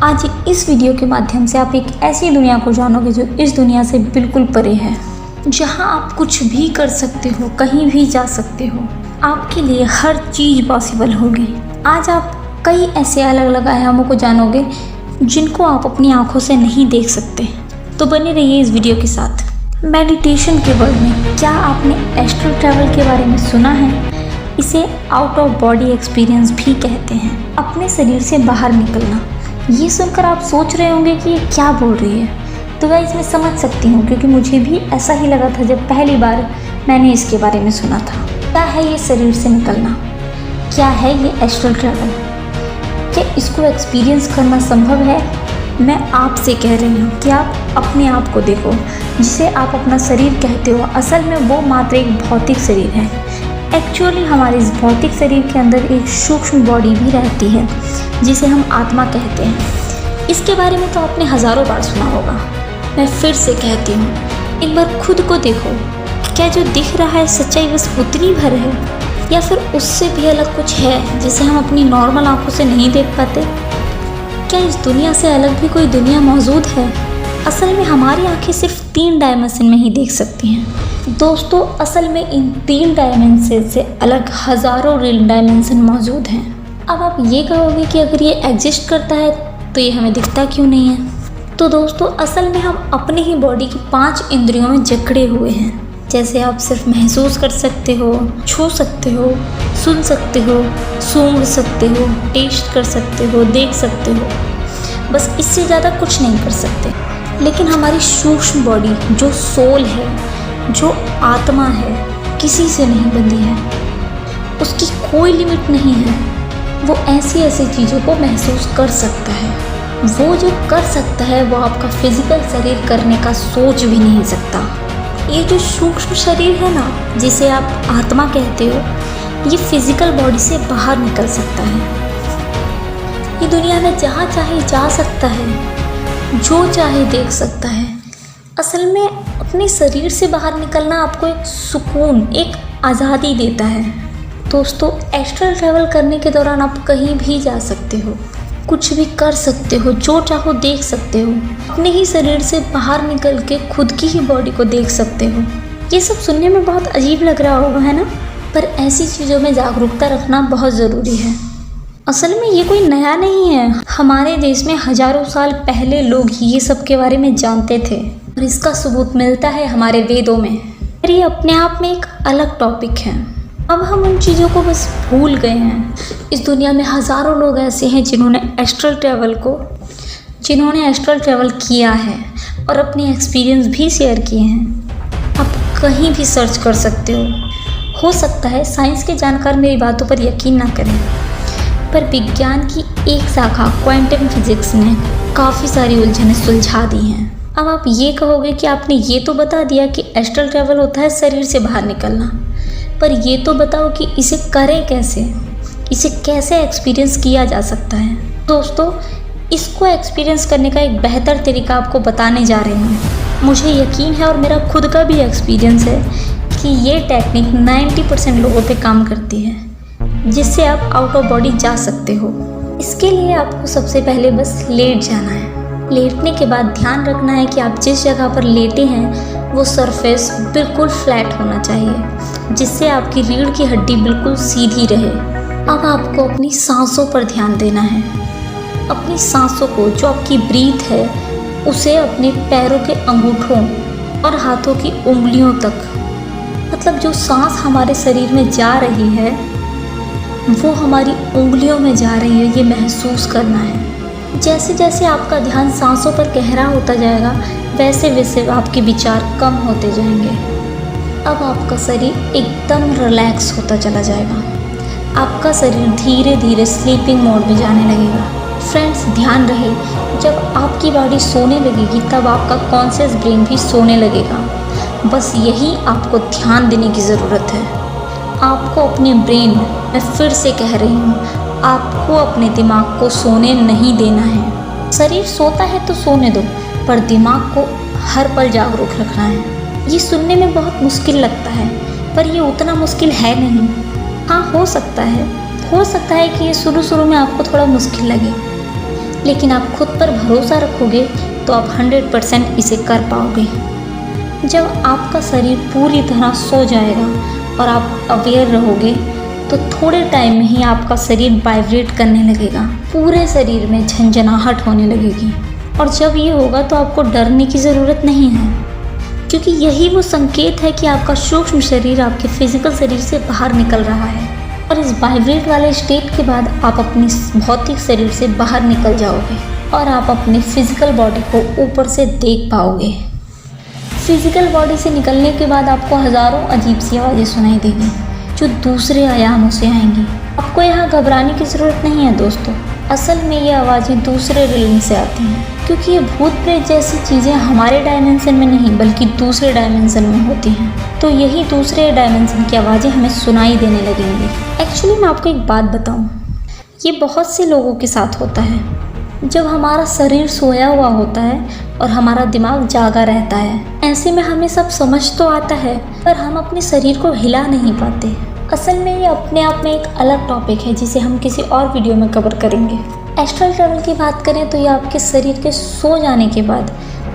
आज इस वीडियो के माध्यम से आप एक ऐसी दुनिया को जानोगे जो इस दुनिया से बिल्कुल परे है, जहां आप कुछ भी कर सकते हो, कहीं भी जा सकते हो, आपके लिए हर चीज़ पॉसिबल होगी। आज आप कई ऐसे अलग अलग आयामों को जानोगे जिनको आप अपनी आंखों से नहीं देख सकते। तो बने रहिए इस वीडियो के साथ। मेडिटेशन के वर्ड में क्या आपने एस्ट्रल ट्रैवल के बारे में सुना है? इसे आउट ऑफ बॉडी एक्सपीरियंस भी कहते हैं। अपने शरीर से बाहर निकलना। ये सुनकर आप सोच रहे होंगे कि ये क्या बोल रही है। तो गाइस, मैं समझ सकती हूँ क्योंकि मुझे भी ऐसा ही लगा था जब पहली बार मैंने इसके बारे में सुना था। क्या है ये शरीर से निकलना? क्या है ये एस्ट्रल ट्रैवल? क्या इसको एक्सपीरियंस करना संभव है? मैं आपसे कह रही हूँ कि आप अपने आप को देखो, जिसे आप अपना शरीर कहते हो। असल में वो मात्र एक भौतिक शरीर है। एक्चुअली हमारे इस भौतिक शरीर के अंदर एक सूक्ष्म बॉडी भी रहती है जिसे हम आत्मा कहते हैं। इसके बारे में तो आपने हज़ारों बार सुना होगा। मैं फिर से कहती हूँ, एक बार खुद को देखो। क्या जो दिख रहा है सच्चाई बस उतनी भर है, या फिर उससे भी अलग कुछ है जिसे हम अपनी नॉर्मल आंखों से नहीं देख पाते? क्या इस दुनिया से अलग भी कोई दुनिया मौजूद है? असल में हमारी आंखें सिर्फ 3 डायमेंशन में ही देख सकती हैं। दोस्तों, असल में इन 3 डायमेंशन से अलग हज़ारों रियल डायमेंशन मौजूद हैं। अब आप ये कहोगे कि अगर ये एग्जिस्ट करता है तो ये हमें दिखता क्यों नहीं है? तो दोस्तों, असल में हम अपने ही बॉडी की 5 इंद्रियों में जकड़े हुए हैं। जैसे आप सिर्फ महसूस कर सकते हो, छू सकते हो, सुन सकते हो, सूंघ सकते हो, टेस्ट कर सकते हो, देख सकते हो, बस इससे ज़्यादा कुछ नहीं कर सकते। लेकिन हमारी सूक्ष्म बॉडी जो सोल है, जो आत्मा है, किसी से नहीं बंधी है। उसकी कोई लिमिट नहीं है। वो ऐसी ऐसी चीज़ों को महसूस कर सकता है। वो जो कर सकता है वो आपका फिजिकल शरीर करने का सोच भी नहीं सकता। ये जो सूक्ष्म शरीर है ना, जिसे आप आत्मा कहते हो, ये फिजिकल बॉडी से बाहर निकल सकता है। ये दुनिया में जहाँ चाहे जा सकता है, जो चाहे देख सकता है। असल में अपने शरीर से बाहर निकलना आपको एक सुकून, एक आज़ादी देता है। दोस्तों, एस्ट्रल ट्रैवल करने के दौरान आप कहीं भी जा सकते हो, कुछ भी कर सकते हो, जो चाहो देख सकते हो। अपने ही शरीर से बाहर निकल के खुद की ही बॉडी को देख सकते हो। ये सब सुनने में बहुत अजीब लग रहा होगा, है ना? पर ऐसी चीज़ों में जागरूकता रखना बहुत ज़रूरी है। असल में ये कोई नया नहीं है। हमारे देश में हज़ारों साल पहले लोग ये सब के बारे में जानते थे और इसका सबूत मिलता है हमारे वेदों में। पर ये अपने आप में एक अलग टॉपिक है। अब हम उन चीज़ों को बस भूल गए हैं। इस दुनिया में हज़ारों लोग ऐसे हैं जिन्होंने एस्ट्रल ट्रैवल किया है और अपने एक्सपीरियंस भी शेयर किए हैं। आप कहीं भी सर्च कर सकते हो सकता है साइंस के जानकार मेरी बातों पर यकीन ना करें, पर विज्ञान की एक शाखा क्वांटम फिजिक्स ने काफ़ी सारी उलझनें सुलझा दी हैं। अब आप ये कहोगे कि आपने ये तो बता दिया कि एस्ट्रल ट्रैवल होता है शरीर से बाहर निकलना, पर ये तो बताओ कि इसे करें कैसे, इसे कैसे एक्सपीरियंस किया जा सकता है। दोस्तों, इसको एक्सपीरियंस करने का एक बेहतर तरीका आपको बताने जा रही हूँ। मुझे यकीन है और मेरा खुद का भी एक्सपीरियंस है कि ये टेक्निक 90% लोगों पे काम करती है, जिससे आप आउट ऑफ बॉडी जा सकते हो। इसके लिए आपको सबसे पहले बस लेट जाना है। लेटने के बाद ध्यान रखना है कि आप जिस जगह पर लेटे हैं वो सरफेस बिल्कुल फ्लैट होना चाहिए, जिससे आपकी रीढ़ की हड्डी बिल्कुल सीधी रहे। अब आपको अपनी सांसों पर ध्यान देना है। अपनी सांसों को, जो आपकी ब्रीथ है, उसे अपने पैरों के अंगूठों और हाथों की उंगलियों तक, मतलब जो सांस हमारे शरीर में जा रही है वो हमारी उंगलियों में जा रही है, ये महसूस करना है। जैसे जैसे आपका ध्यान सांसों पर गहरा होता जाएगा, वैसे वैसे आपके विचार कम होते जाएंगे। अब आपका शरीर एकदम रिलैक्स होता चला जाएगा। आपका शरीर धीरे धीरे स्लीपिंग मोड में जाने लगेगा। फ्रेंड्स, ध्यान रहे, जब आपकी बॉडी सोने लगेगी तब आपका कॉन्शियस ब्रेन भी सोने लगेगा। बस यही आपको ध्यान देने की ज़रूरत है। आपको अपने ब्रेन, मैं फिर से कह रही हूँ, आपको अपने दिमाग को सोने नहीं देना है। शरीर सोता है तो सोने दो, पर दिमाग को हर पल जागरूक रखना है। ये सुनने में बहुत मुश्किल लगता है, पर ये उतना मुश्किल है नहीं। हाँ, हो सकता है कि ये शुरू में आपको थोड़ा मुश्किल लगे, लेकिन आप खुद पर भरोसा रखोगे तो आप 100% इसे कर पाओगे। जब आपका शरीर पूरी तरह सो जाएगा और आप अवेयर रहोगे तो थोड़े टाइम में ही आपका शरीर वाइब्रेट करने लगेगा, पूरे शरीर में झंझनाहट होने लगेगी। और जब ये होगा तो आपको डरने की ज़रूरत नहीं है, क्योंकि यही वो संकेत है कि आपका सूक्ष्म शरीर आपके फिजिकल शरीर से बाहर निकल रहा है। और इस वाइब्रेट वाले स्टेट के बाद आप अपनी भौतिक शरीर से बाहर निकल जाओगे और आप अपनी फिजिकल बॉडी को ऊपर से देख पाओगे। फिजिकल बॉडी से निकलने के बाद आपको हज़ारों अजीब सी आवाज़ें सुनाई देंगी जो दूसरे आयामों से आएंगी। आपको यहाँ घबराने की ज़रूरत नहीं है दोस्तों, असल में ये आवाज़ें दूसरे रियल्म से आती हैं, क्योंकि ये भूत प्रेत जैसी चीज़ें हमारे डायमेंशन में नहीं बल्कि दूसरे डायमेंशन में होती हैं। तो यही दूसरे डायमेंशन की आवाज़ें हमें सुनाई देने लगेंगी। एक्चुअली मैं आपको एक बात बताऊँ, ये बहुत से लोगों के साथ होता है। जब हमारा शरीर सोया हुआ होता है और हमारा दिमाग जागा रहता है, ऐसे में हमें सब समझ तो आता है पर हम अपने शरीर को हिला नहीं पाते। असल में ये अपने आप में एक अलग टॉपिक है जिसे हम किसी और वीडियो में कवर करेंगे। एस्ट्रल ट्रैवल की बात करें तो ये आपके शरीर के सो जाने के बाद,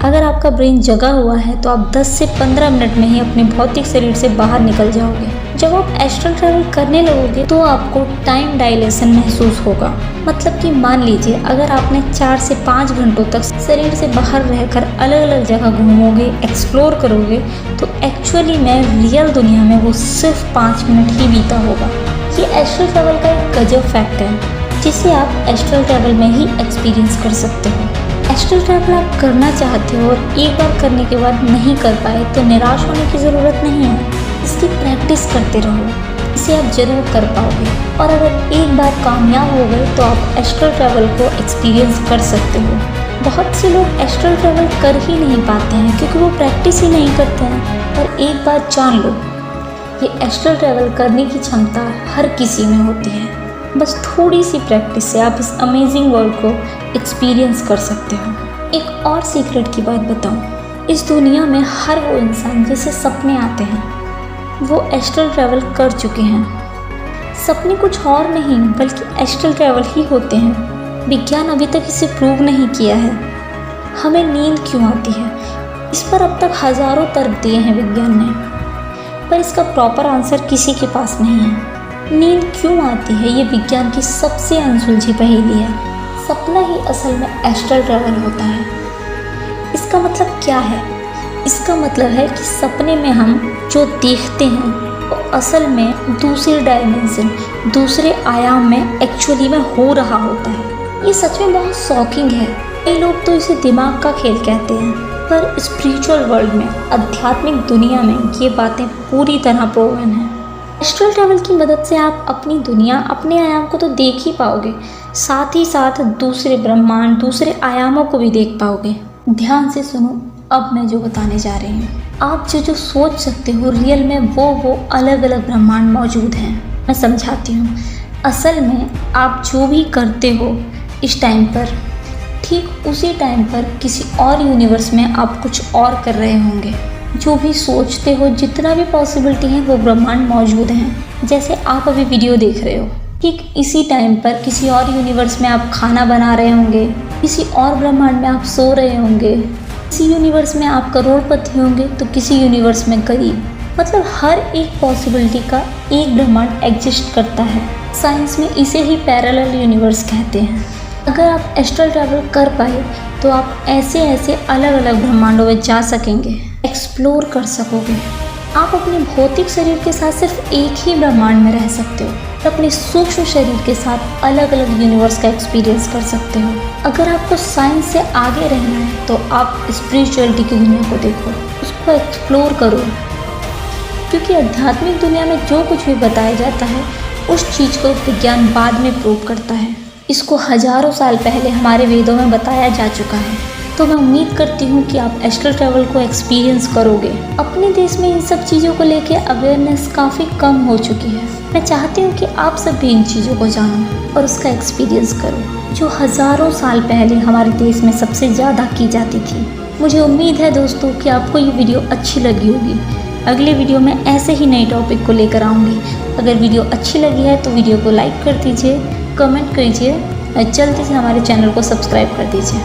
अगर आपका ब्रेन जगा हुआ है तो आप 10 से 15 मिनट में ही अपने भौतिक शरीर से बाहर निकल जाओगे। जब आप एस्ट्रल ट्रैवल करने लगोगे तो आपको टाइम डायलेशन महसूस होगा। मतलब कि मान लीजिए अगर आपने 4 से 5 घंटों तक शरीर से बाहर रहकर अलग अलग जगह घूमोगे, एक्सप्लोर करोगे, तो एक्चुअली में रियल दुनिया में वो सिर्फ 5 मिनट ही बीता होगा। ये एस्ट्रल ट्रैवल का एक गजब फैक्ट है जिसे आप एस्ट्रल ट्रैवल में ही एक्सपीरियंस कर सकते हो। एस्ट्रल ट्रैवल आप करना चाहते हो और एक बार करने के बाद नहीं कर पाए तो निराश होने की ज़रूरत नहीं है। इसकी प्रैक्टिस करते रहो, इसे आप ज़रूर कर पाओगे। और अगर एक बार कामयाब हो गए तो आप एस्ट्रल ट्रैवल को एक्सपीरियंस कर सकते हो। बहुत से लोग एस्ट्रल ट्रैवल कर ही नहीं पाते हैं क्योंकि वो प्रैक्टिस ही नहीं करते हैं। पर एक बात जान लो, ये एस्ट्रल ट्रैवल करने की क्षमता हर किसी में होती है। बस थोड़ी सी प्रैक्टिस से आप इस अमेजिंग वर्ल्ड को एक्सपीरियंस कर सकते हो। एक और सीक्रेट की बात बताऊं, इस दुनिया में हर वो इंसान जिसे सपने आते हैं वो एस्ट्रल ट्रैवल कर चुके हैं। सपने कुछ और नहीं बल्कि एस्ट्रल ट्रैवल ही होते हैं। विज्ञान अभी तक इसे प्रूव नहीं किया है। हमें नींद क्यों आती है, इस पर अब तक हज़ारों तर्क दिए हैं विज्ञान ने, पर इसका प्रॉपर आंसर किसी के पास नहीं है। नींद क्यों आती है ये विज्ञान की सबसे अनसुलझी पहेली है। सपना ही असल में एस्ट्रल ट्रैवल होता है। इसका मतलब क्या है? इसका मतलब है कि सपने में हम जो देखते हैं वो असल में दूसरे डायमेंशन, दूसरे आयाम में एक्चुअली में हो रहा होता है। ये सच में बहुत शॉकिंग है। कई लोग तो इसे दिमाग का खेल कहते हैं, पर स्पिरिचुअल वर्ल्ड में, आध्यात्मिक दुनिया में ये बातें पूरी तरह प्रूवन हैं। एस्ट्रल ट्रैवल की मदद से आप अपनी दुनिया, अपने आयाम को तो देख ही पाओगे, साथ ही साथ दूसरे ब्रह्मांड, दूसरे आयामों को भी देख पाओगे। ध्यान से सुनो, अब मैं जो बताने जा रही हूँ, आप जो सोच सकते हो रियल में वो अलग अलग ब्रह्मांड मौजूद हैं। मैं समझाती हूँ। असल में आप जो भी करते हो इस टाइम पर, ठीक उसी टाइम पर किसी और यूनिवर्स में आप कुछ और कर रहे होंगे। जो भी सोचते हो, जितना भी पॉसिबिलिटी है वो ब्रह्मांड मौजूद हैं। जैसे आप अभी वीडियो देख रहे हो, ठीक इसी टाइम पर किसी और यूनिवर्स में आप खाना बना रहे होंगे, किसी और ब्रह्मांड में आप सो रहे होंगे, किसी यूनिवर्स में आप करोड़पति होंगे तो किसी यूनिवर्स में गरीब। मतलब हर एक पॉसिबिलिटी का एक ब्रह्मांड एग्जिस्ट करता है। साइंस में इसे ही पैरेलल यूनिवर्स कहते हैं। अगर आप एस्ट्रल ट्रैवल कर पाए तो आप ऐसे अलग अलग ब्रह्मांडों में जा सकेंगे, एक्सप्लोर कर सकोगे। आप अपने भौतिक शरीर के साथ सिर्फ एक ही ब्रह्मांड में रह सकते हो, अपने सूक्ष्म शरीर के साथ अलग अलग यूनिवर्स का एक्सपीरियंस कर सकते हो। अगर आपको साइंस से आगे रहना है तो आप स्पिरिचुअलिटी की दुनिया को देखो, उसको एक्सप्लोर करो, क्योंकि आध्यात्मिक दुनिया में जो कुछ भी बताया जाता है उस चीज़ को विज्ञान बाद में प्रूव करता है। इसको हजारों साल पहले हमारे वेदों में बताया जा चुका है। तो मैं उम्मीद करती हूँ कि आप एस्ट्रल ट्रैवल को एक्सपीरियंस करोगे। अपने देश में इन सब चीज़ों को लेके अवेयरनेस काफ़ी कम हो चुकी है। मैं चाहती हूँ कि आप सब भी इन चीज़ों को जानो और उसका एक्सपीरियंस करो, जो हज़ारों साल पहले हमारे देश में सबसे ज़्यादा की जाती थी। मुझे उम्मीद है दोस्तों कि आपको ये वीडियो अच्छी लगी होगी। अगले वीडियो में ऐसे ही नए टॉपिक को लेकर आऊँगी। अगर वीडियो अच्छी लगी है तो वीडियो को लाइक कर दीजिए, कमेंट कीजिए जल्दी से हमारे चैनल को सब्सक्राइब कर दीजिए।